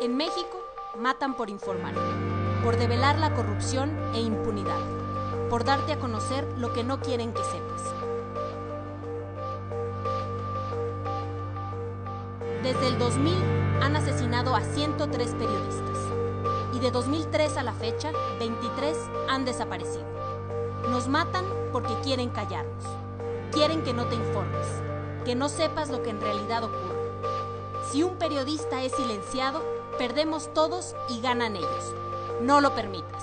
En México, matan por informar, por develar la corrupción e impunidad, por darte a conocer lo que no quieren que sepas. Desde el 2000 han asesinado a 103 periodistas y de 2003 a la fecha, 23 han desaparecido. Nos matan porque quieren callarnos, quieren que no te informes, que no sepas lo que en realidad ocurre. Si un periodista es silenciado, perdemos todos y ganan ellos. No lo permitas.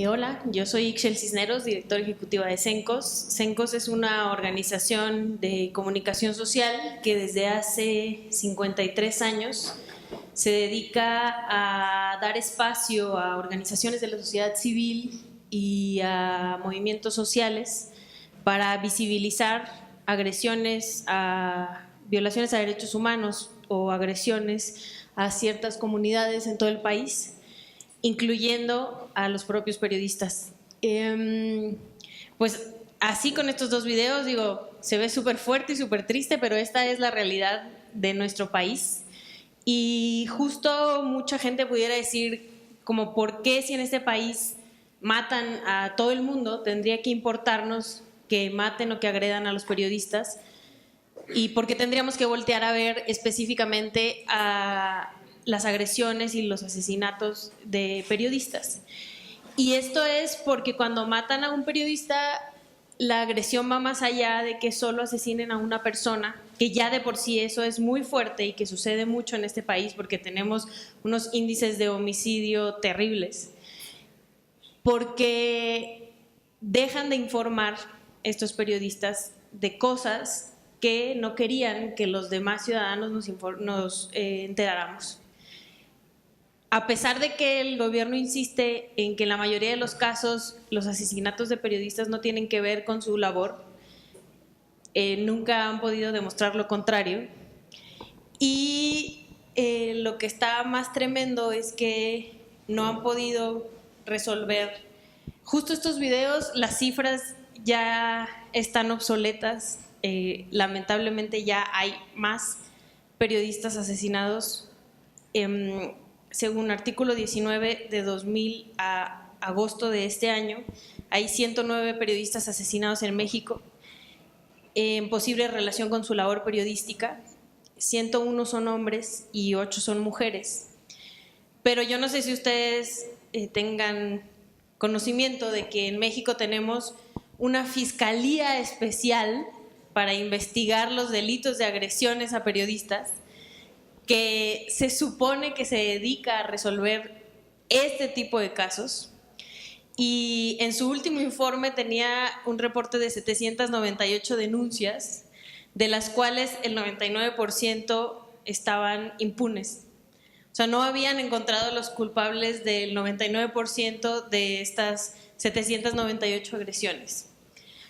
Hola, yo soy Ixchel Cisneros, directora ejecutiva de CENCOS. CENCOS es una organización de comunicación social que desde hace 53 años se dedica a dar espacio a organizaciones de la sociedad civil y a movimientos sociales para visibilizar agresiones, violaciones a derechos humanos o agresiones a ciertas comunidades en todo el país, incluyendo a los propios periodistas. Pues así con estos dos videos, digo, se ve súper fuerte y súper triste, pero esta es la realidad de nuestro país. Y justo mucha gente pudiera decir, como, ¿por qué si en este país matan a todo el mundo, tendría que importarnos que maten o que agredan a los periodistas? ¿Y por qué tendríamos que voltear a ver específicamente a las agresiones y los asesinatos de periodistas? Y esto es porque cuando matan a un periodista, la agresión va más allá de que solo asesinen a una persona, que ya de por sí eso es muy fuerte y que sucede mucho en este país porque tenemos unos índices de homicidio terribles, porque dejan de informar estos periodistas de cosas que no querían que los demás ciudadanos nos enteráramos. A pesar de que el gobierno insiste en que en la mayoría de los casos los asesinatos de periodistas no tienen que ver con su labor, nunca han podido demostrar lo contrario. Y lo que está más tremendo es que no han podido resolver. Justo estos videos, las cifras ya están obsoletas. Lamentablemente ya hay más periodistas asesinados. Según artículo 19 de 2000 a agosto de este año, hay 109 periodistas asesinados en México en posible relación con su labor periodística. 101 son hombres y 8 son mujeres. Pero yo no sé si ustedes tengan conocimiento de que en México tenemos una fiscalía especial para investigar los delitos de agresiones a periodistas, que se supone que se dedica a resolver este tipo de casos, y en su último informe tenía un reporte de 798 denuncias, de las cuales el 99% estaban impunes. O sea, no habían encontrado los culpables del 99% de estas 798 agresiones.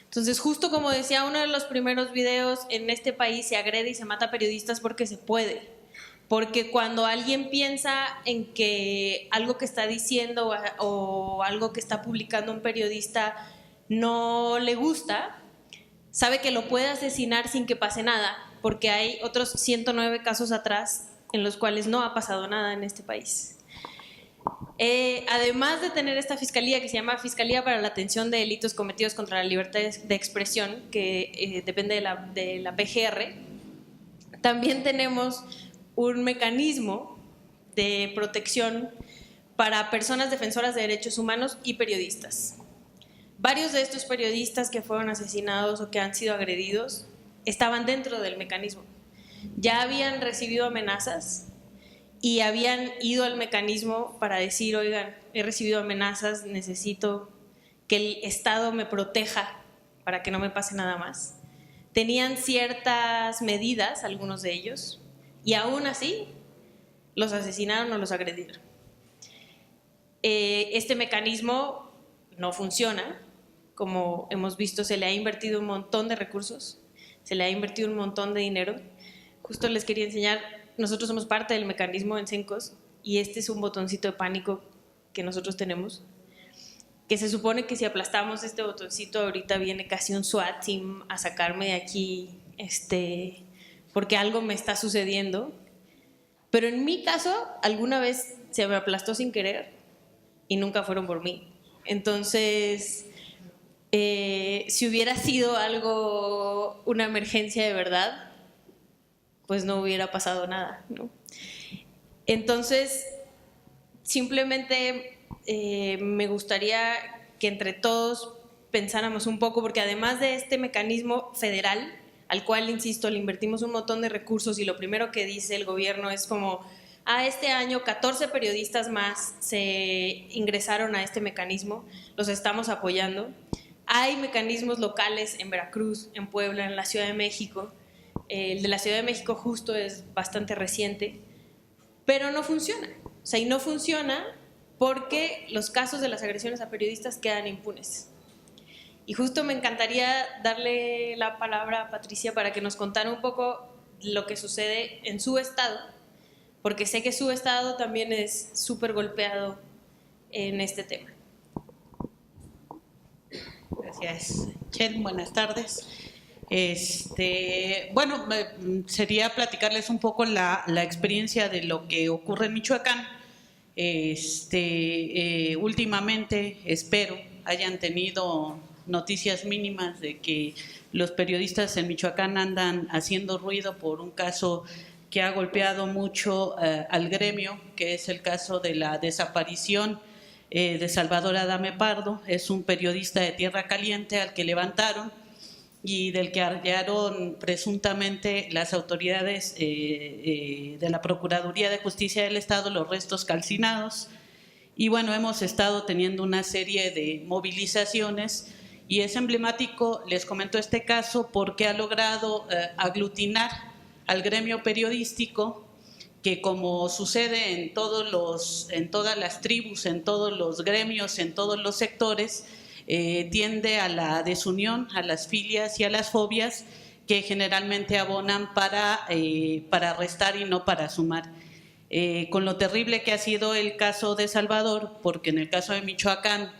Entonces, justo como decía uno de los primeros videos, en este país se agrede y se mata a periodistas porque se puede. Porque cuando alguien piensa en que algo que está diciendo o algo que está publicando un periodista no le gusta, sabe que lo puede asesinar sin que pase nada, porque hay otros 109 casos atrás en los cuales no ha pasado nada en este país. Además de tener esta fiscalía que se llama Fiscalía para la Atención de Delitos Cometidos contra la Libertad de Expresión, que depende de la PGR, también tenemos un mecanismo de protección para personas defensoras de derechos humanos y periodistas. Varios de estos periodistas que fueron asesinados o que han sido agredidos estaban dentro del mecanismo. Ya habían recibido amenazas y habían ido al mecanismo para decir, oigan, he recibido amenazas, necesito que el Estado me proteja para que no me pase nada más. Tenían ciertas medidas, algunos de ellos, y aún así los asesinaron o los agredieron. Este mecanismo no funciona. Como hemos visto, se le ha invertido un montón de recursos, se le ha invertido un montón de dinero, justo les quería enseñar, nosotros somos parte del mecanismo en CENCOS y este es un botoncito de pánico que nosotros tenemos, que se supone que si aplastamos este botoncito ahorita viene casi un SWAT team a sacarme de aquí, porque algo me está sucediendo. Pero en mi caso, alguna vez se me aplastó sin querer y nunca fueron por mí. Entonces, si hubiera sido algo, una emergencia de verdad, pues no hubiera pasado nada, ¿no? Entonces, simplemente me gustaría que entre todos pensáramos un poco, porque además de este mecanismo federal, al cual, insisto, le invertimos un montón de recursos y lo primero que dice el gobierno es como, este año 14 periodistas más se ingresaron a este mecanismo, los estamos apoyando. Hay mecanismos locales en Veracruz, en Puebla, en la Ciudad de México. El de la Ciudad de México justo es bastante reciente, pero no funciona. O sea, y no funciona porque los casos de las agresiones a periodistas quedan impunes. Y justo me encantaría darle la palabra a Patricia para que nos contara un poco lo que sucede en su estado, porque sé que su estado también es súper golpeado en este tema. Gracias, Chel. Buenas tardes. Bueno, sería platicarles un poco la experiencia de lo que ocurre en Michoacán. Últimamente, espero, hayan tenido noticias mínimas de que los periodistas en Michoacán andan haciendo ruido por un caso que ha golpeado mucho al gremio, que es el caso de la desaparición de Salvador Adame Pardo. Es un periodista de Tierra Caliente al que levantaron y del que hallaron presuntamente las autoridades de la Procuraduría de Justicia del Estado los restos calcinados. Y bueno, hemos estado teniendo una serie de movilizaciones y es emblemático, les comento este caso, porque ha logrado aglutinar al gremio periodístico, que como sucede en todas las tribus, en todos los gremios, en todos los sectores, tiende a la desunión, a las filias y a las fobias que generalmente abonan para restar y no para sumar. Con lo terrible que ha sido el caso de Salvador, porque en el caso de Michoacán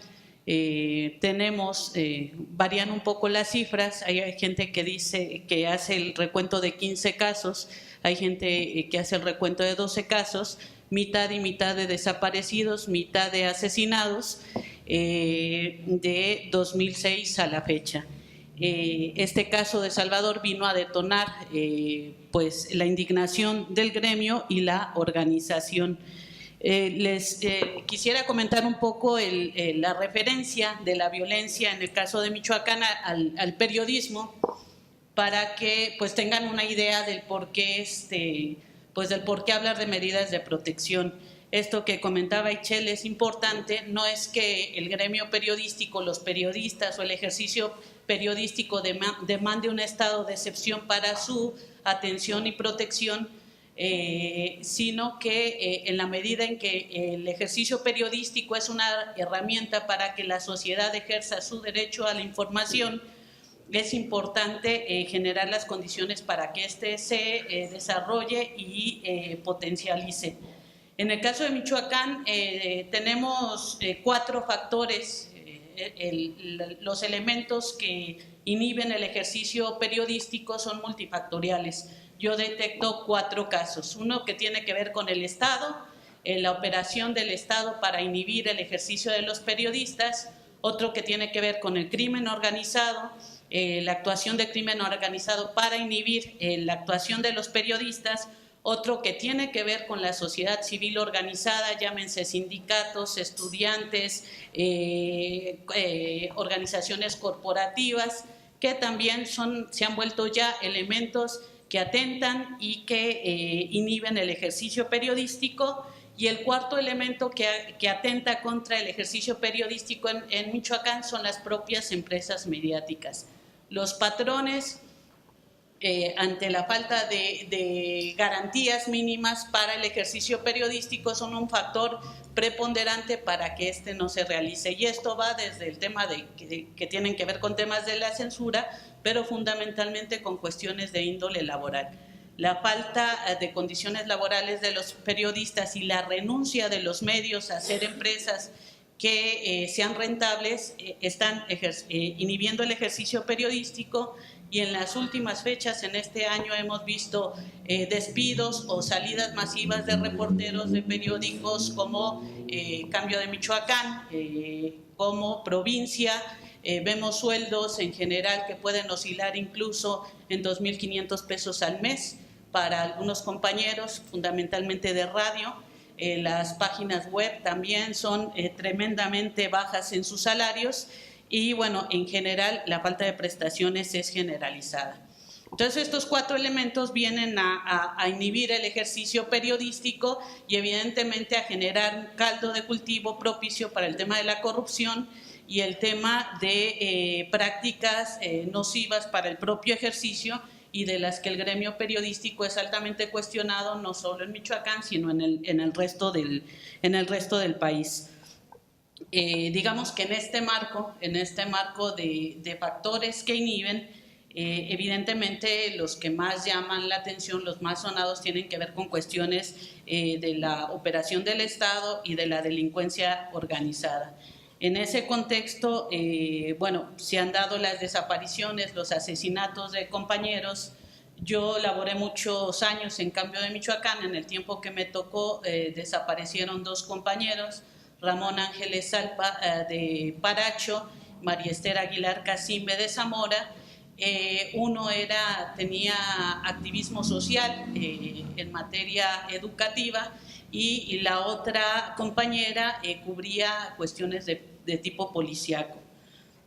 varían un poco las cifras. Hay gente que dice que hace el recuento de 15 casos, hay gente que hace el recuento de 12 casos, mitad y mitad de desaparecidos, mitad de asesinados, de 2006 a la fecha. Este caso de Salvador vino a detonar pues la indignación del gremio y la organización. Les quisiera comentar un poco la referencia de la violencia en el caso de Michoacán al periodismo, para que pues tengan una idea del por qué hablar de medidas de protección. Esto que comentaba Ichel es importante, no es que el gremio periodístico, los periodistas o el ejercicio periodístico demande un estado de excepción para su atención y protección, sino que en la medida en que el ejercicio periodístico es una herramienta para que la sociedad ejerza su derecho a la información, es importante generar las condiciones para que éste se desarrolle y potencialice. En el caso de Michoacán tenemos 4 factores, los elementos que inhiben el ejercicio periodístico son multifactoriales. Yo detecto 4 casos. Uno que tiene que ver con el Estado, la operación del Estado para inhibir el ejercicio de los periodistas. Otro que tiene que ver con el crimen organizado, la actuación del crimen organizado para inhibir la actuación de los periodistas. Otro que tiene que ver con la sociedad civil organizada, llámense sindicatos, estudiantes, organizaciones corporativas, que también se han vuelto ya elementos que atentan y que inhiben el ejercicio periodístico. Y el cuarto elemento que atenta contra el ejercicio periodístico en Michoacán son las propias empresas mediáticas. Los patrones, ante la falta de garantías mínimas para el ejercicio periodístico, son un factor preponderante para que este no se realice. Y esto va desde el tema que tienen que ver con temas de la censura, pero fundamentalmente con cuestiones de índole laboral. la falta de condiciones laborales de los periodistas y la renuncia de los medios a hacer empresas que sean rentables están inhibiendo el ejercicio periodístico, y en las últimas fechas, en este año, hemos visto despidos o salidas masivas de reporteros de periódicos como Cambio de Michoacán, como Provincia. Vemos sueldos en general que pueden oscilar incluso en 2.500 pesos al mes para algunos compañeros, fundamentalmente de radio. Las páginas web también son tremendamente bajas en sus salarios, y bueno, en general la falta de prestaciones es generalizada. Entonces estos 4 elementos vienen a inhibir el ejercicio periodístico y evidentemente a generar un caldo de cultivo propicio para el tema de la corrupción y el tema de prácticas nocivas para el propio ejercicio, y de las que el gremio periodístico es altamente cuestionado, no solo en Michoacán, sino en el resto del país. Digamos que en este marco de factores que inhiben, evidentemente los que más llaman la atención, los más sonados, tienen que ver con cuestiones de la operación del Estado y de la delincuencia organizada. En ese contexto, bueno, se han dado las desapariciones, los asesinatos de compañeros. Yo laboré muchos años en Cambio de Michoacán. En el tiempo que me tocó, desaparecieron 2 compañeros, Ramón Ángeles Salpa de Paracho, María Esther Aguilar Casimbe de Zamora. Uno tenía activismo social en materia educativa, y la otra compañera cubría cuestiones de tipo policíaco.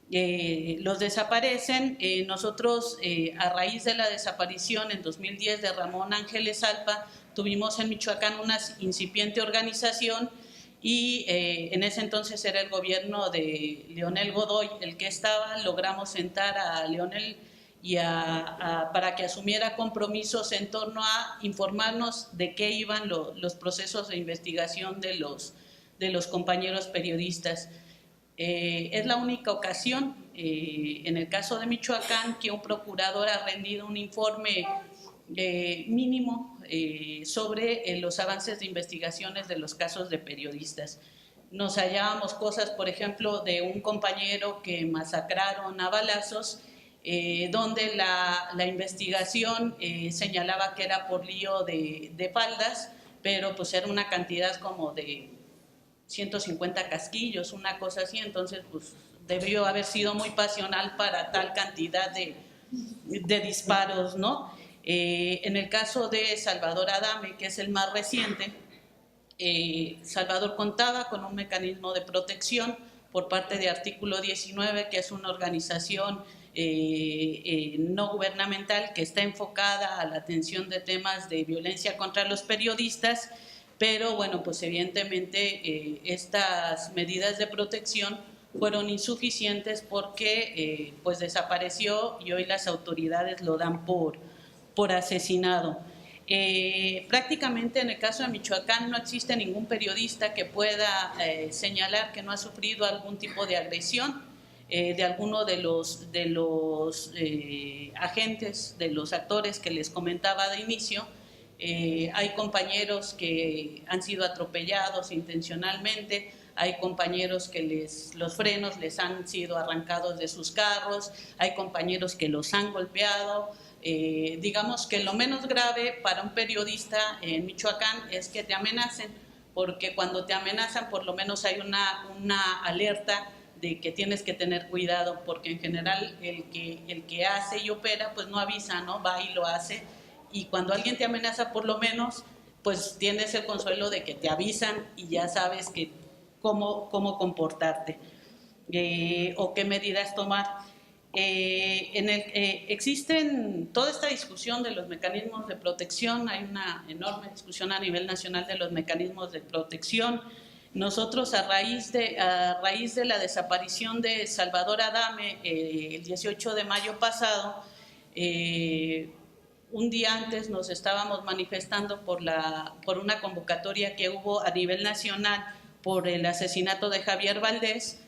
Los desaparecen. Nosotros, a raíz de la desaparición en 2010 de Ramón Ángeles Salpa, tuvimos en Michoacán una incipiente organización, y en ese entonces era el gobierno de Leonel Godoy el que estaba. Logramos sentar a Leonel y para que asumiera compromisos en torno a informarnos de qué iban los procesos de investigación de los compañeros periodistas. Es la única ocasión, en el caso de Michoacán, que un procurador ha rendido un informe mínimo sobre los avances de investigaciones de los casos de periodistas. Nos hallábamos cosas, por ejemplo, de un compañero que masacraron a balazos, donde la investigación señalaba que era por lío de faldas, pero pues era una cantidad como de 150 casquillos, una cosa así. Entonces pues debió haber sido muy pasional para tal cantidad de disparos, ¿no? En el caso de Salvador Adame, que es el más reciente, Salvador contaba con un mecanismo de protección por parte de Artículo 19, que es una organización no gubernamental que está enfocada a la atención de temas de violencia contra los periodistas, pero bueno, pues evidentemente estas medidas de protección fueron insuficientes porque pues desapareció, y hoy las autoridades lo dan por asesinado. Prácticamente en el caso de Michoacán no existe ningún periodista que pueda señalar que no ha sufrido algún tipo de agresión de alguno de los agentes, de los actores que les comentaba de inicio. Hay compañeros que han sido atropellados intencionalmente, hay compañeros que los frenos les han sido arrancados de sus carros, hay compañeros que los han golpeado. Digamos que lo menos grave para un periodista en Michoacán es que te amenacen, porque cuando te amenazan por lo menos hay una alerta de que tienes que tener cuidado, porque en general el que hace y opera pues no avisa, ¿no? Va y lo hace, y cuando alguien te amenaza por lo menos pues tienes el consuelo de que te avisan y ya sabes que cómo comportarte o qué medidas tomar. Existen toda esta discusión de los mecanismos de protección, hay una enorme discusión a nivel nacional de los mecanismos de protección. Nosotros a raíz de la desaparición de Salvador Adame el 18 de mayo pasado, un día antes nos estábamos manifestando por una convocatoria que hubo a nivel nacional por el asesinato de Javier Valdés.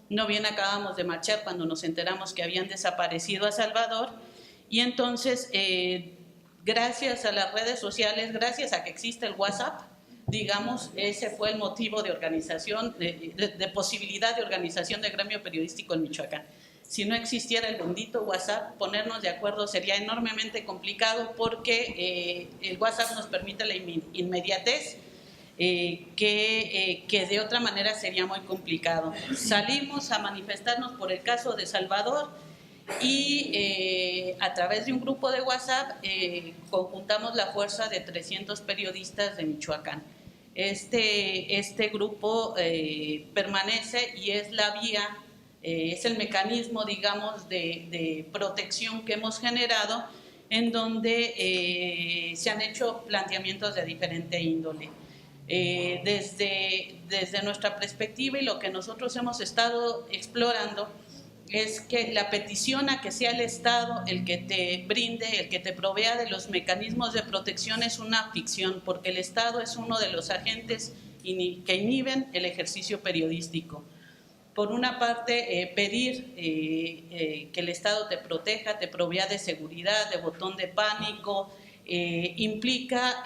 No bien acabamos de marchar cuando nos enteramos que habían desaparecido a Salvador, y entonces gracias a las redes sociales, gracias a que existe el WhatsApp, digamos, ese fue el motivo de organización, de posibilidad de organización de gremio periodístico en Michoacán. Si no existiera el bendito WhatsApp, ponernos de acuerdo sería enormemente complicado porque el WhatsApp nos permite la inmediatez, que de otra manera sería muy complicado. Salimos a manifestarnos por el caso de Salvador y a través de un grupo de WhatsApp conjuntamos la fuerza de 300 periodistas de Michoacán. Este grupo permanece y es la vía, es el mecanismo, digamos, de protección que hemos generado, en donde se han hecho planteamientos de diferente índole. Desde nuestra perspectiva y lo que nosotros hemos estado explorando es que la petición a que sea el Estado el que te brinde, el que te provea de los mecanismos de protección es una ficción, porque el Estado es uno de los agentes que inhiben el ejercicio periodístico. Por una parte, pedir que el Estado te proteja, te provea de seguridad, de botón de pánico, implica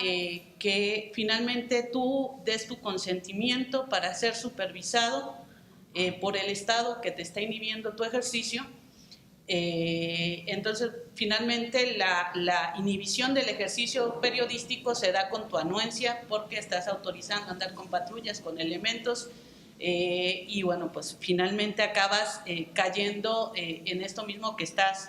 que finalmente tú des tu consentimiento para ser supervisado por el Estado que te está inhibiendo tu ejercicio. Entonces, finalmente, la inhibición del ejercicio periodístico se da con tu anuencia porque estás autorizando andar con patrullas, con elementos, y bueno, pues finalmente acabas cayendo en esto mismo que estás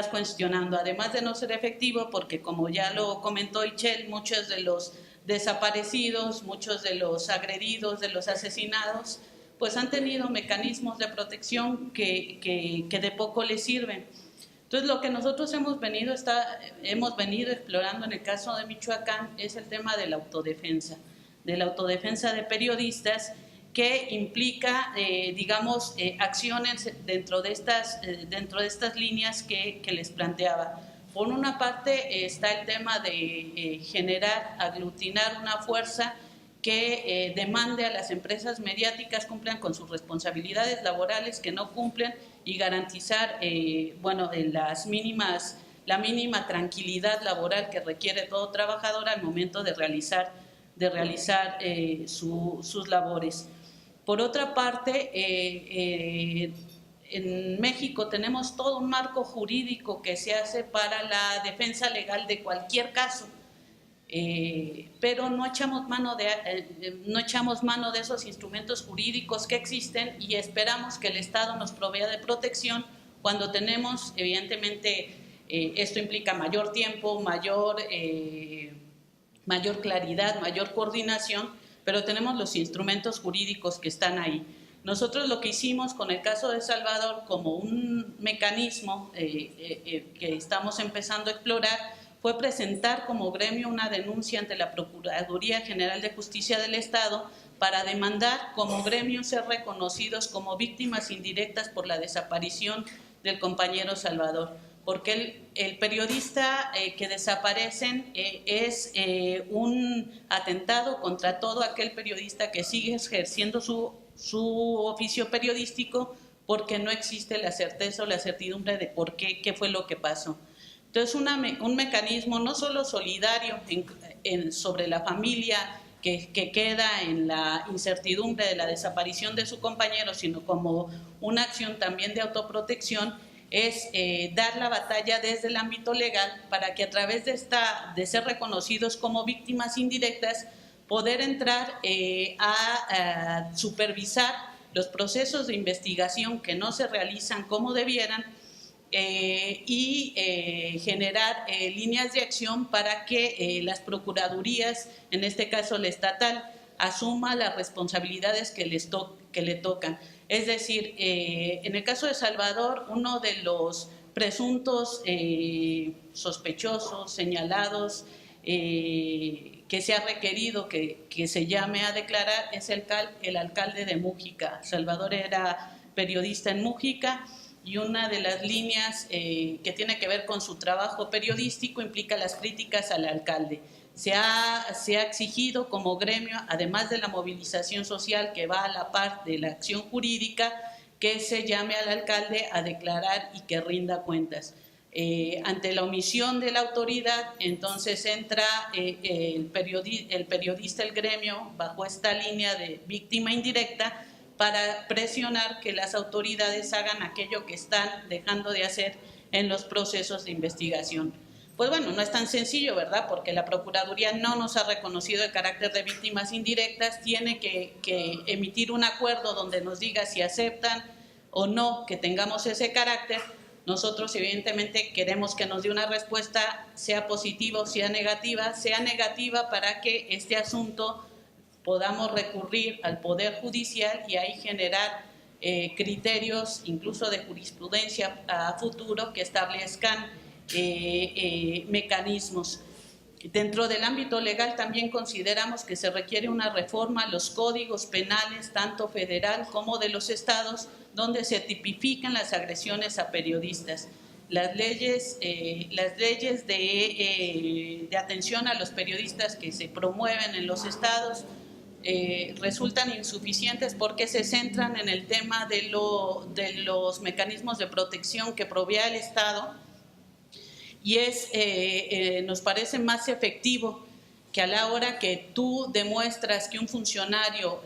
cuestionando, además de no ser efectivo, porque como ya lo comentó Ichel, muchos de los desaparecidos, muchos de los agredidos, de los asesinados, pues han tenido mecanismos de protección que de poco les sirven. Entonces, lo que nosotros hemos venido explorando en el caso de Michoacán es el tema de la autodefensa de periodistas, que implica, digamos, acciones dentro de estas líneas que les planteaba. Por una parte está el tema de aglutinar una fuerza que demande a las empresas mediáticas cumplan con sus responsabilidades laborales, que no cumplen, y garantizar, la mínima tranquilidad laboral que requiere todo trabajador al momento de realizar sus labores. Por otra parte, en México tenemos todo un marco jurídico que se hace para la defensa legal de cualquier caso, pero no echamos mano de esos instrumentos jurídicos que existen y esperamos que el Estado nos provea de protección cuando tenemos, evidentemente, esto implica mayor tiempo, mayor claridad, mayor coordinación, pero tenemos los instrumentos jurídicos que están ahí. Nosotros lo que hicimos con el caso de Salvador como un mecanismo que estamos empezando a explorar fue presentar como gremio una denuncia ante la Procuraduría General de Justicia del Estado para demandar como gremio ser reconocidos como víctimas indirectas por la desaparición del compañero Salvador, porque el periodista que desaparecen es un atentado contra todo aquel periodista que sigue ejerciendo su oficio periodístico, porque no existe la certeza o la certidumbre de por qué fue lo que pasó. Entonces, un mecanismo no solo solidario sobre la familia que queda en la incertidumbre de la desaparición de su compañero, sino como una acción también de autoprotección, es dar la batalla desde el ámbito legal para que a través de ser reconocidos como víctimas indirectas, poder entrar a supervisar los procesos de investigación que no se realizan como debieran, y generar líneas de acción para que las procuradurías, en este caso la estatal, asuma las responsabilidades que le tocan. Es decir, en el caso de Salvador, uno de los presuntos sospechosos, señalados, que se ha requerido que se llame a declarar es el alcalde de Mújica. Salvador era periodista en Mújica, y una de las líneas que tiene que ver con su trabajo periodístico implica las críticas al alcalde. Se ha exigido como gremio, además de la movilización social que va a la par de la acción jurídica, que se llame al alcalde a declarar y que rinda cuentas. Ante la omisión de la autoridad, entonces entra el periodista, el gremio, bajo esta línea de víctima indirecta, para presionar que las autoridades hagan aquello que están dejando de hacer en los procesos de investigación. Pues bueno, no es tan sencillo, ¿verdad? Porque la Procuraduría no nos ha reconocido el carácter de víctimas indirectas, tiene que emitir un acuerdo donde nos diga si aceptan o no que tengamos ese carácter. Nosotros evidentemente queremos que nos dé una respuesta, sea positiva o sea negativa para que este asunto podamos recurrir al Poder Judicial y ahí generar criterios, incluso de jurisprudencia a futuro, que establezcan mecanismos. Dentro del ámbito legal también consideramos que se requiere una reforma a los códigos penales, tanto federal como de los estados, donde se tipifican las agresiones a periodistas. Las leyes de atención a los periodistas que se promueven en los estados resultan insuficientes porque se centran en el tema de los mecanismos de protección que provee el Estado, y nos parece más efectivo que a la hora que tú demuestras que un funcionario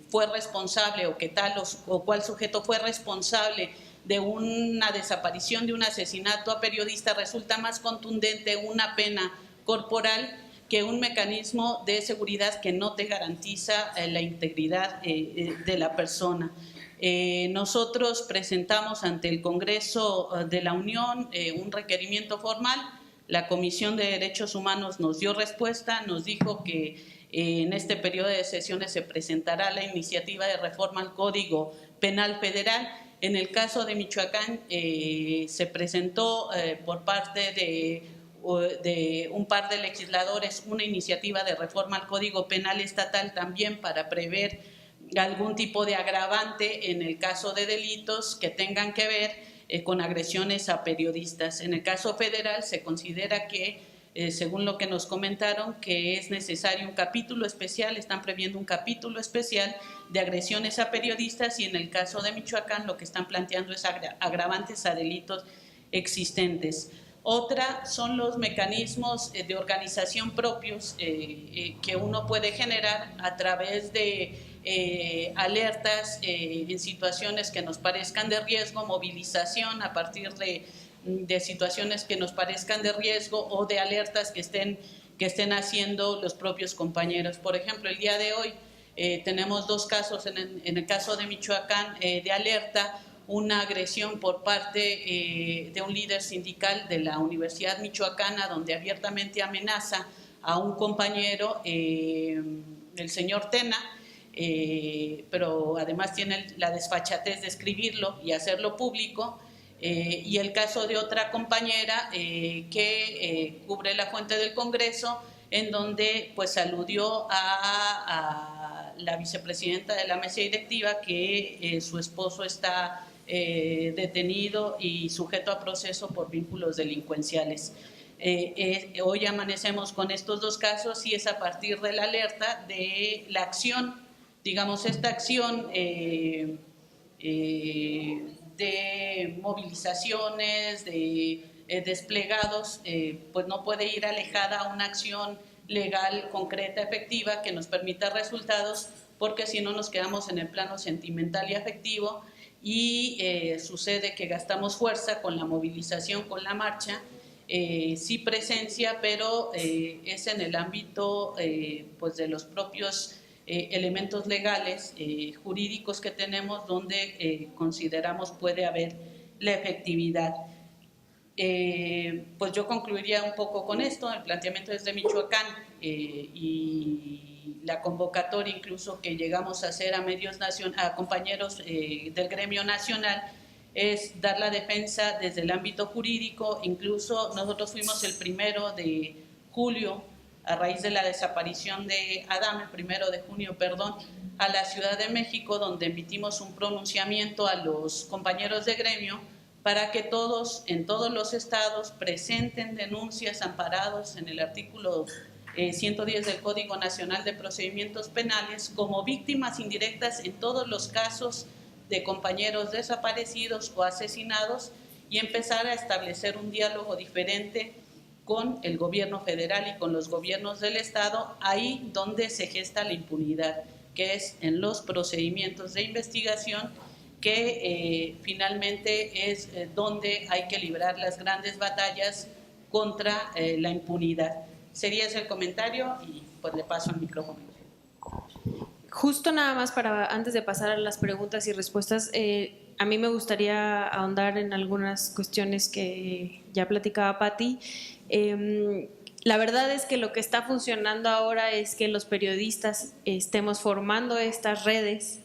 fue responsable o que tal o cual sujeto fue responsable de una desaparición, de un asesinato a periodista, resulta más contundente una pena corporal que un mecanismo de seguridad que no te garantiza la integridad de la persona. Nosotros presentamos ante el Congreso de la Unión un requerimiento formal. La Comisión de Derechos Humanos nos dio respuesta, nos dijo que en este periodo de sesiones se presentará la iniciativa de reforma al Código Penal Federal. En el caso de Michoacán se presentó por parte de un par de legisladores una iniciativa de reforma al Código Penal Estatal también para prever algún tipo de agravante en el caso de delitos que tengan que ver con agresiones a periodistas. En el caso federal se considera que, según lo que nos comentaron, que es necesario un capítulo especial, están previendo un capítulo especial de agresiones a periodistas, y en el caso de Michoacán lo que están planteando es agravantes a delitos existentes. Otra son los mecanismos de organización propios que uno puede generar a través de alertas en situaciones que nos parezcan de riesgo, movilización a partir de situaciones que nos parezcan de riesgo o de alertas que estén haciendo los propios compañeros. Por ejemplo, el día de hoy tenemos dos casos, en el caso de Michoacán, de alerta, una agresión por parte de un líder sindical de la Universidad Michoacana, donde abiertamente amenaza a un compañero, el señor Tena, pero además tiene la desfachatez de escribirlo y hacerlo público, y el caso de otra compañera que cubre la fuente del Congreso, en donde pues aludió a la vicepresidenta de la mesa directiva que su esposo está detenido y sujeto a proceso por vínculos delincuenciales. Hoy amanecemos con estos dos casos y es a partir de la alerta de la acción, digamos, esta acción de movilizaciones, de desplegados, pues no puede ir alejada a una acción legal, concreta, efectiva, que nos permita resultados, porque si no nos quedamos en el plano sentimental y afectivo y sucede que gastamos fuerza con la movilización, con la marcha, sí presencia, pero es en el ámbito pues de los propios elementos legales, jurídicos que tenemos, donde consideramos puede haber la efectividad. Pues yo concluiría un poco con esto. El planteamiento desde Michoacán y la convocatoria incluso que llegamos a hacer a medios a compañeros del gremio nacional es dar la defensa desde el ámbito jurídico. Incluso nosotros fuimos el 1 de julio, a raíz de la desaparición de Adam, el 1 de junio, perdón, a la Ciudad de México, donde emitimos un pronunciamiento a los compañeros de gremio para que todos, en todos los estados, presenten denuncias amparados en el artículo 110 del Código Nacional de Procedimientos Penales como víctimas indirectas en todos los casos de compañeros desaparecidos o asesinados, y empezar a establecer un diálogo diferente con el gobierno federal y con los gobiernos del estado, ahí donde se gesta la impunidad, que es en los procedimientos de investigación, que finalmente es donde hay que librar las grandes batallas contra la impunidad. Sería ese el comentario y pues le paso el micrófono. Justo nada más para antes de pasar a las preguntas y respuestas, a mí me gustaría ahondar en algunas cuestiones que ya platicaba Patti. La verdad es que lo que está funcionando ahora es que los periodistas estemos formando estas redes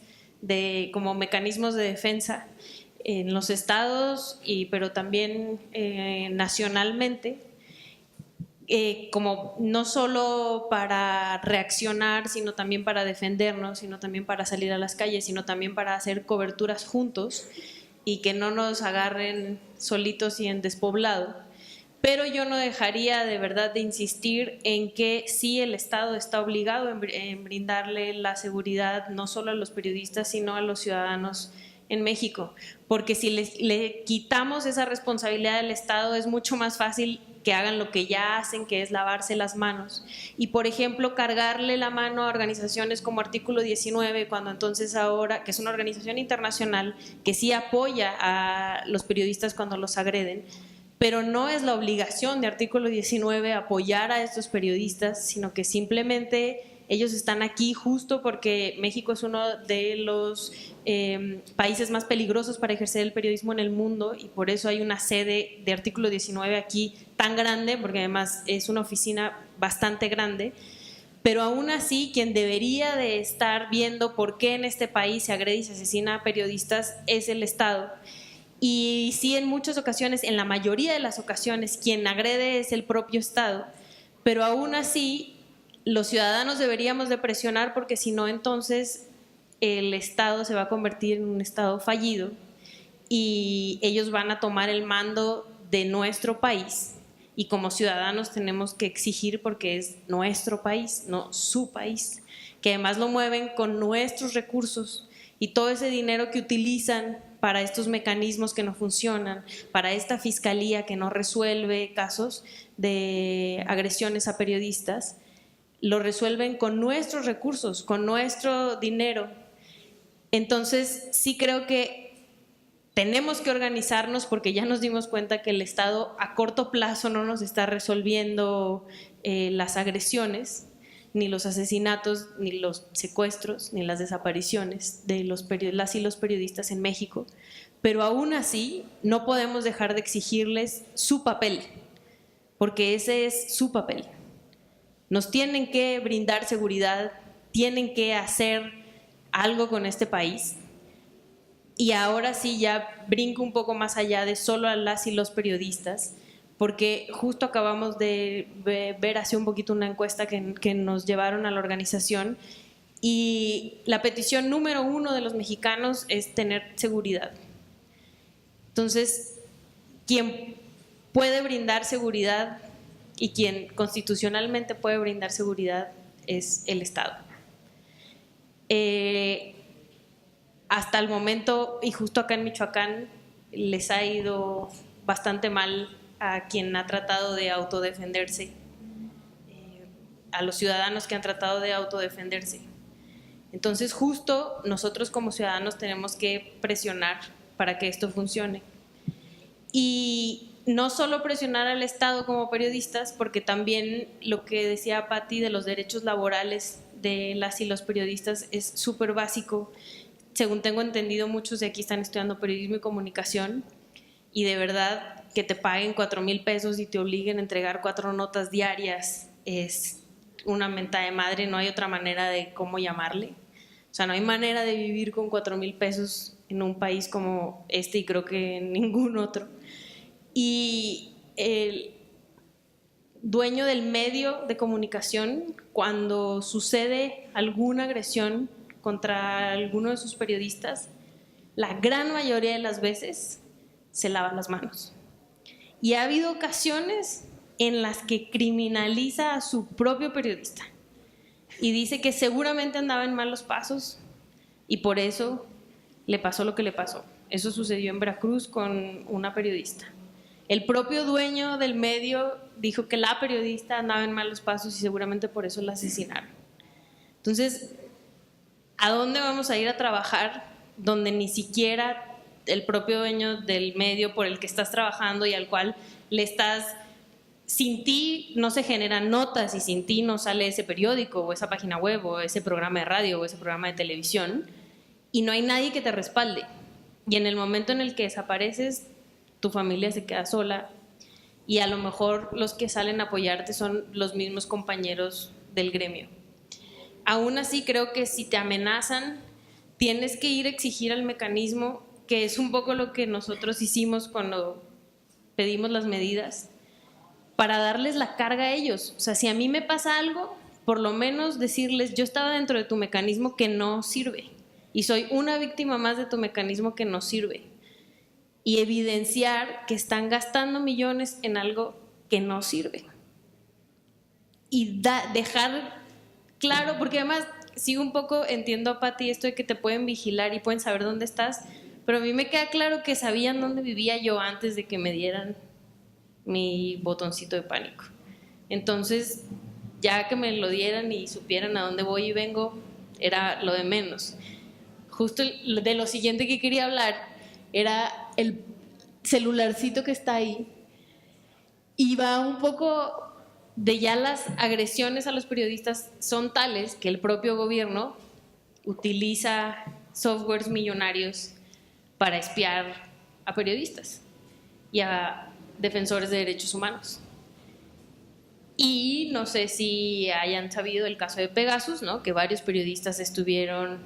como mecanismos de defensa en los estados, pero también nacionalmente, como no solo para reaccionar, sino también para defendernos, sino también para salir a las calles, sino también para hacer coberturas juntos y que no nos agarren solitos y en despoblado. Pero yo no dejaría de verdad de insistir en que sí, el Estado está obligado en brindarle la seguridad no solo a los periodistas, sino a los ciudadanos en México, porque si le quitamos esa responsabilidad al Estado es mucho más fácil que hagan lo que ya hacen, que es lavarse las manos. Y, por ejemplo, cargarle la mano a organizaciones como Artículo 19, cuando entonces ahora, que es una organización internacional que sí apoya a los periodistas cuando los agreden, pero no es la obligación de Artículo 19 apoyar a estos periodistas, sino que simplemente ellos están aquí justo porque México es uno de los países más peligrosos para ejercer el periodismo en el mundo, y por eso hay una sede de Artículo 19 aquí tan grande, porque además es una oficina bastante grande. Pero aún así, quien debería de estar viendo por qué en este país se agrede y se asesina a periodistas es el Estado. Y sí, en muchas ocasiones, en la mayoría de las ocasiones, quien agrede es el propio Estado, pero aún así los ciudadanos deberíamos de presionar, porque si no, entonces el Estado se va a convertir en un Estado fallido y ellos van a tomar el mando de nuestro país, y como ciudadanos tenemos que exigir, porque es nuestro país, no su país, que además lo mueven con nuestros recursos, y todo ese dinero que utilizan para estos mecanismos que no funcionan, para esta fiscalía que no resuelve casos de agresiones a periodistas, lo resuelven con nuestros recursos, con nuestro dinero. Entonces sí creo que tenemos que organizarnos, porque ya nos dimos cuenta que el Estado a corto plazo no nos está resolviendo las agresiones, ni los asesinatos, ni los secuestros, ni las desapariciones de las y los periodistas en México, pero aún así no podemos dejar de exigirles su papel, porque ese es su papel. Nos tienen que brindar seguridad, tienen que hacer algo con este país. Y ahora sí ya brinco un poco más allá de solo a las y los periodistas, porque justo acabamos de ver hace un poquito una encuesta que nos llevaron a la organización, y la petición número 1 de los mexicanos es tener seguridad. Entonces, quien puede brindar seguridad y quien constitucionalmente puede brindar seguridad es el Estado. Hasta el momento, y justo acá en Michoacán, les ha ido bastante mal a quien ha tratado de autodefenderse, a los ciudadanos que han tratado de autodefenderse. Entonces, justo nosotros como ciudadanos tenemos que presionar para que esto funcione. Y no solo presionar al Estado como periodistas, porque también lo que decía Patti de los derechos laborales de las y los periodistas es súper básico. Según tengo entendido, muchos de aquí están estudiando periodismo y comunicación, y de verdad que te paguen 4,000 pesos y te obliguen a entregar 4 notas diarias es una mentada de madre, no hay otra manera de cómo llamarle. O sea, no hay manera de vivir con 4,000 pesos en un país como este, y creo que en ningún otro. Y el dueño del medio de comunicación, cuando sucede alguna agresión contra alguno de sus periodistas, la gran mayoría de las veces se lava las manos. Y ha habido ocasiones en las que criminaliza a su propio periodista y dice que seguramente andaba en malos pasos y por eso le pasó lo que le pasó. Eso sucedió en Veracruz con una periodista. El propio dueño del medio dijo que la periodista andaba en malos pasos y seguramente por eso la asesinaron. Entonces, ¿a dónde vamos a ir a trabajar donde ni siquiera el propio dueño del medio por el que estás trabajando y al cual le estás, sin ti no se generan notas y sin ti no sale ese periódico o esa página web o ese programa de radio o ese programa de televisión y no hay nadie que te respalde? Y en el momento en el que desapareces, tu familia se queda sola y a lo mejor los que salen a apoyarte son los mismos compañeros del gremio. Aún así, creo que si te amenazan, tienes que ir a exigir al mecanismo, que es un poco lo que nosotros hicimos cuando pedimos las medidas, para darles la carga a ellos. O sea, si a mí me pasa algo, por lo menos decirles, yo estaba dentro de tu mecanismo que no sirve y soy una víctima más de tu mecanismo que no sirve. Y evidenciar que están gastando millones en algo que no sirve. Y dejar claro, porque además sigo un poco, entiendo a Pati esto de que te pueden vigilar y pueden saber dónde estás, pero a mí me queda claro que sabían dónde vivía yo antes de que me dieran mi botoncito de pánico. Entonces, ya que me lo dieran y supieran a dónde voy y vengo, era lo de menos. Justo de lo siguiente que quería hablar era el celularcito que está ahí y va un poco de ya las agresiones a los periodistas son tales que el propio gobierno utiliza softwares millonarios para espiar a periodistas y a defensores de derechos humanos. Y no sé si hayan sabido el caso de Pegasus, ¿no? Que varios periodistas estuvieron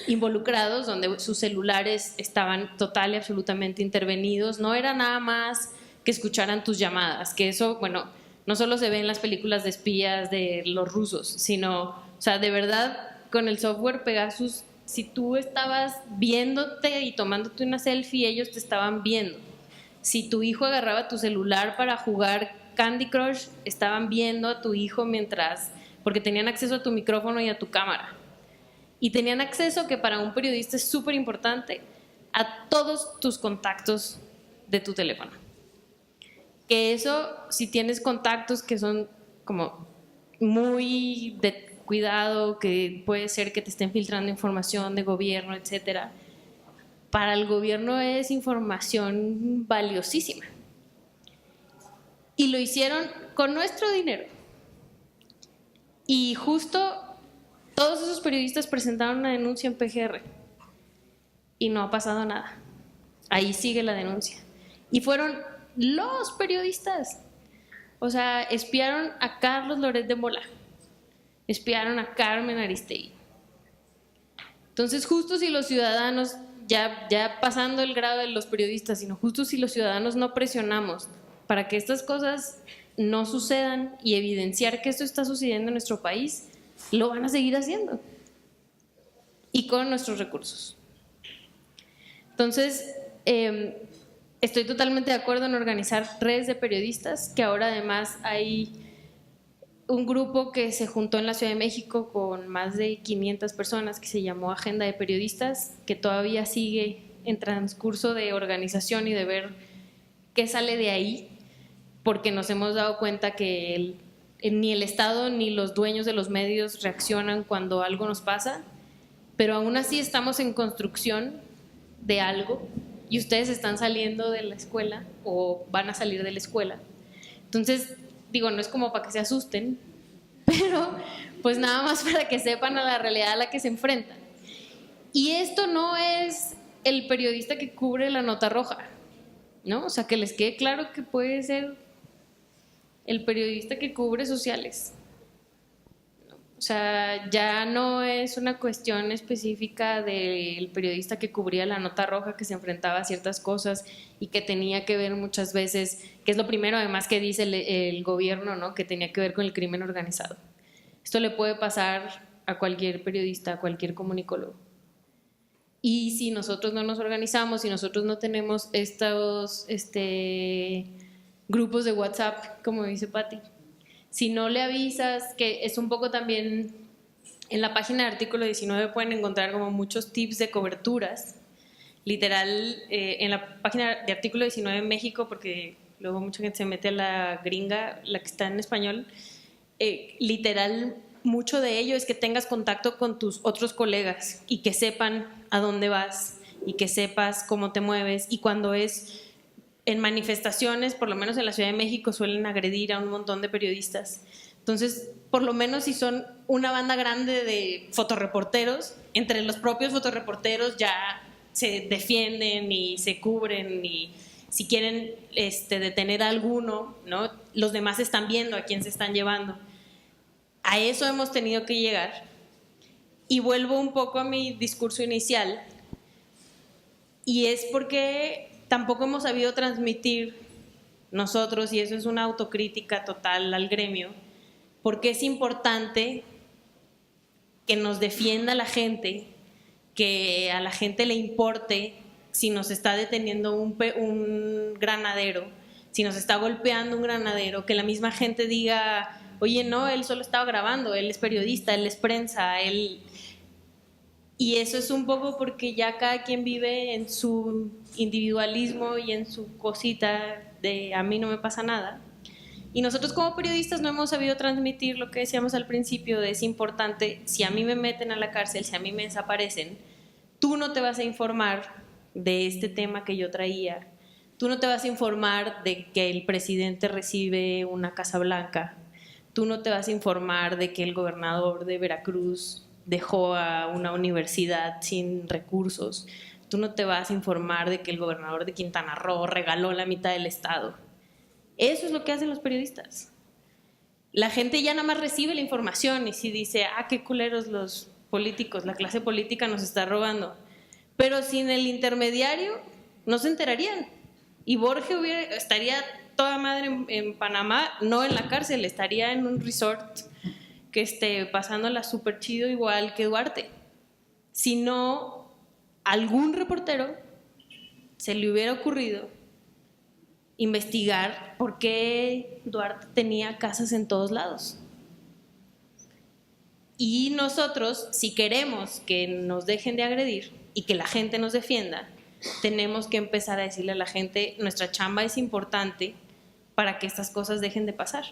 involucrados, donde sus celulares estaban total y absolutamente intervenidos. No era nada más que escucharan tus llamadas, que eso, bueno, no solo se ve en las películas de espías de los rusos, sino, o sea, de verdad, con el software Pegasus, si tú estabas viéndote y tomándote una selfie, ellos te estaban viendo. Si tu hijo agarraba tu celular para jugar Candy Crush, estaban viendo a tu hijo mientras, porque tenían acceso a tu micrófono y a tu cámara. Y tenían acceso, que para un periodista es súper importante, a todos tus contactos de tu teléfono. Que eso, si tienes contactos que son como muy de cuidado, que puede ser que te estén filtrando información de gobierno, etcétera, para el gobierno es información valiosísima. Y lo hicieron con nuestro dinero. Y justo todos esos periodistas presentaron una denuncia en PGR y no ha pasado nada. Ahí sigue la denuncia. Y fueron los periodistas. O sea, espiaron a Carlos Loret de Mola, espiaron a Carmen Aristegui. Entonces, justo si los ciudadanos, ya pasando el grado de los periodistas, sino justo si los ciudadanos no presionamos para que estas cosas no sucedan y evidenciar que esto está sucediendo en nuestro país, lo van a seguir haciendo. Y con nuestros recursos. Entonces, estoy totalmente de acuerdo en organizar redes de periodistas, que ahora además hay un grupo que se juntó en la Ciudad de México con más de 500 personas que se llamó Agenda de Periodistas, que todavía sigue en transcurso de organización y de ver qué sale de ahí, porque nos hemos dado cuenta que ni el Estado ni los dueños de los medios reaccionan cuando algo nos pasa, pero aún así estamos en construcción de algo y ustedes están saliendo de la escuela o van a salir de la escuela. Entonces, digo, no es como para que se asusten, pero pues nada más para que sepan a la realidad a la que se enfrentan. Y esto no es el periodista que cubre la nota roja, ¿no? O sea, que les quede claro que puede ser el periodista que cubre sociales. O sea, ya no es una cuestión específica del periodista que cubría la nota roja, que se enfrentaba a ciertas cosas y que tenía que ver muchas veces, que es lo primero además que dice el gobierno, ¿no? Que tenía que ver con el crimen organizado. Esto le puede pasar a cualquier periodista, a cualquier comunicólogo. Y si nosotros no nos organizamos, si nosotros no tenemos estos grupos de WhatsApp, como dice Pati, si no le avisas, que es un poco también, en la página de Artículo 19 pueden encontrar como muchos tips de coberturas, literal, en la página de Artículo 19 en México, porque luego mucha gente se mete a la gringa, la que está en español, literal, mucho de ello es que tengas contacto con tus otros colegas y que sepan a dónde vas y que sepas cómo te mueves, y cuando es en manifestaciones, por lo menos en la Ciudad de México, suelen agredir a un montón de periodistas. Entonces, por lo menos si son una banda grande de fotorreporteros, entre los propios fotorreporteros ya se defienden y se cubren, y si quieren detener a alguno, ¿no?, los demás están viendo a quién se están llevando. A eso hemos tenido que llegar. Y vuelvo un poco a mi discurso inicial, y es porque tampoco hemos sabido transmitir nosotros, y eso es una autocrítica total al gremio, porque es importante que nos defienda la gente, que a la gente le importe si nos está deteniendo un granadero, si nos está golpeando un granadero, que la misma gente diga, oye, no, él solo estaba grabando, él es periodista, él es prensa, él... Y eso es un poco porque ya cada quien vive en su individualismo y en su cosita de a mí no me pasa nada. Y nosotros como periodistas no hemos sabido transmitir lo que decíamos al principio, de es importante, si a mí me meten a la cárcel, si a mí me desaparecen, tú no te vas a informar de este tema que yo traía, tú no te vas a informar de que el presidente recibe una Casa Blanca, tú no te vas a informar de que el gobernador de Veracruz dejó a una universidad sin recursos, tú no te vas a informar de que el gobernador de Quintana Roo regaló la mitad del estado. Eso es lo que hacen los periodistas. La gente ya nada más recibe la información y si dice, qué culeros los políticos, la clase política nos está robando. Pero sin el intermediario no se enterarían. Y Borge estaría toda madre en Panamá, no en la cárcel, estaría en un resort que esté pasándola súper chido igual que Duarte. Si no, algún reportero se le hubiera ocurrido investigar por qué Duarte tenía casas en todos lados. Y nosotros, si queremos que nos dejen de agredir y que la gente nos defienda, tenemos que empezar a decirle a la gente, nuestra chamba es importante para que estas cosas dejen de pasar.